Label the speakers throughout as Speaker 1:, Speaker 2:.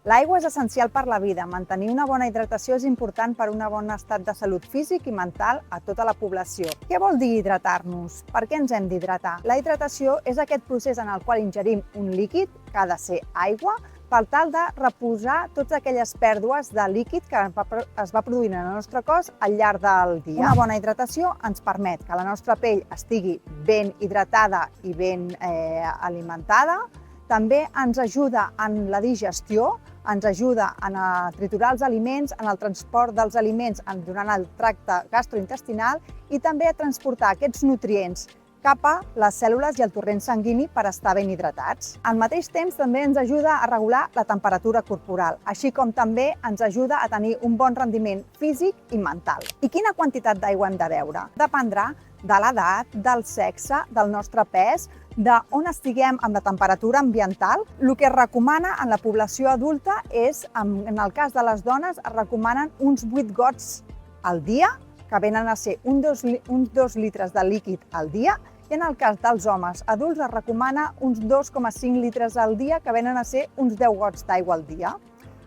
Speaker 1: L'aigua és essencial per la vida. Mantenir una bona hidratació és important per un bon estat de salut físic i mental a tota la població. Què vol dir hidratar-nos? Per què ens hem d'hidratar? La hidratació és aquest procés en el qual ingerim un líquid, que ha de ser aigua, per tal de reposar totes aquelles pèrdues de líquid que es va produint en el nostre cos al llarg del dia. Una bona hidratació ens permet que la nostra pell estigui ben hidratada i ben alimentada. També ens ajuda en la digestió, ens ajuda a triturar els aliments, en el transport dels aliments durant el tracte gastrointestinal i també a transportar aquests nutrients cap a les cèl·lules i el torrent sanguini per estar ben hidratats. Al mateix temps també ens ajuda a regular la temperatura corporal, així com també ens ajuda a tenir un bon rendiment físic i mental. I quina quantitat d'aigua hem de beure? Dependrà de l'edat, del sexe, del nostre pes, d'on estiguem amb la temperatura ambiental. El que es recomana en la població adulta és, en el cas de les dones, es recomanen uns 8 gots al dia, que venen a ser uns 2 litres de líquid al dia, i en el cas dels homes adults es recomana uns 2,5 litres al dia, que venen a ser uns 10 gots d'aigua al dia.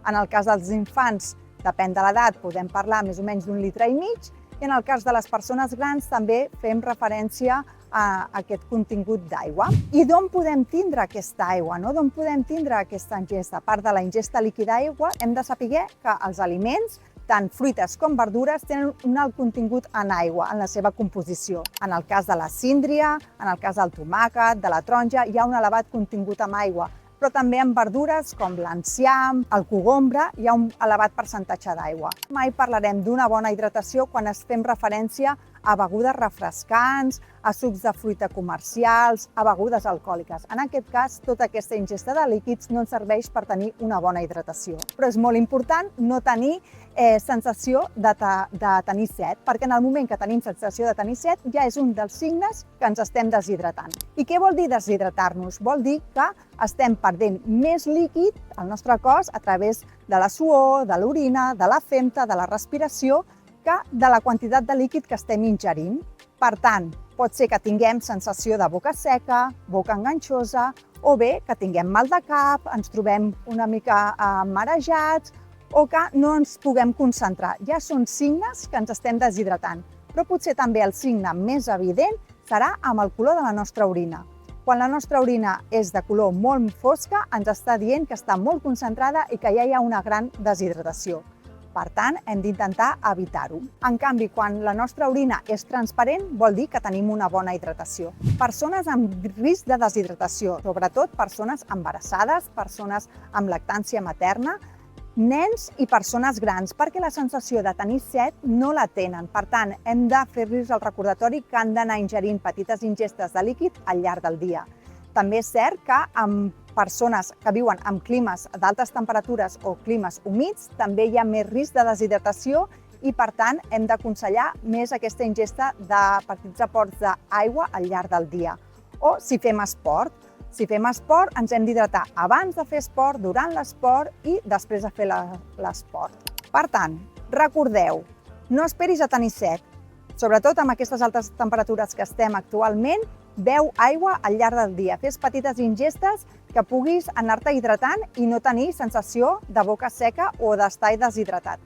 Speaker 1: En el cas dels infants, depèn de l'edat, podem parlar més o menys d'1,5 litres, i en el cas de les persones grans també fem referència a aquest contingut d'aigua. I d'on podem tindre aquesta aigua? D'on podem tindre aquesta ingesta? A part de la ingesta líquida d'aigua, hem de saber que els aliments, tant fruites com verdures, tenen un alt contingut en aigua en la seva composició. En el cas de la síndria, en el cas del tomàquet, de la taronja, hi ha un elevat contingut en aigua, però també en verdures com l'enciam, el cogombre, hi ha un elevat percentatge d'aigua. Mai parlarem d'una bona hidratació quan fem referència a begudes refrescants, a sucs de fruita comercials, a begudes alcohòliques. En aquest cas, tota aquesta ingesta de líquids no ens serveix per tenir una bona hidratació. Però és molt important no tenir sensació de tenir set, perquè en el moment que tenim sensació de tenir set ja és un dels signes que ens estem deshidratant. I què vol dir deshidratar-nos? Vol dir que estem perdent més líquid al nostre cos a través de la suor, de l'orina, de la femta, de la respiració, que de la quantitat de líquid que estem ingerint. Per tant, pot ser que tinguem sensació de boca seca, boca enganxosa, o bé que tinguem mal de cap, ens trobem una mica marejats, o que no ens puguem concentrar. Ja són signes que ens estem deshidratant. Però potser també el signe més evident serà amb el color de la nostra orina. Quan la nostra orina és de color molt fosca, ens està dient que està molt concentrada i que ja hi ha una gran deshidratació. Per tant, hem d'intentar evitar-ho. En canvi, quan la nostra orina és transparent, vol dir que tenim una bona hidratació. Persones amb risc de deshidratació, sobretot persones embarassades, persones amb lactància materna, nens i persones grans, perquè la sensació de tenir set no la tenen. Per tant, hem de fer-los el recordatori que han d'anar ingerint petites ingestes de líquid al llarg del dia. També és cert que amb persones que viuen en climes d'altes temperatures o climes humits també hi ha més risc de deshidratació i, per tant, hem d'aconsellar més aquesta ingesta de petits aports d'aigua al llarg del dia. O si fem esport. Si fem esport, ens hem d'hidratar abans de fer esport, durant l'esport i després de fer l'esport. Per tant, recordeu, no esperis a tenir set. Sobretot amb aquestes altes temperatures que estem actualment, beu aigua al llarg del dia. Fes petites ingestes que puguis anar-te hidratant i no tenir sensació de boca seca o d'estar deshidratat.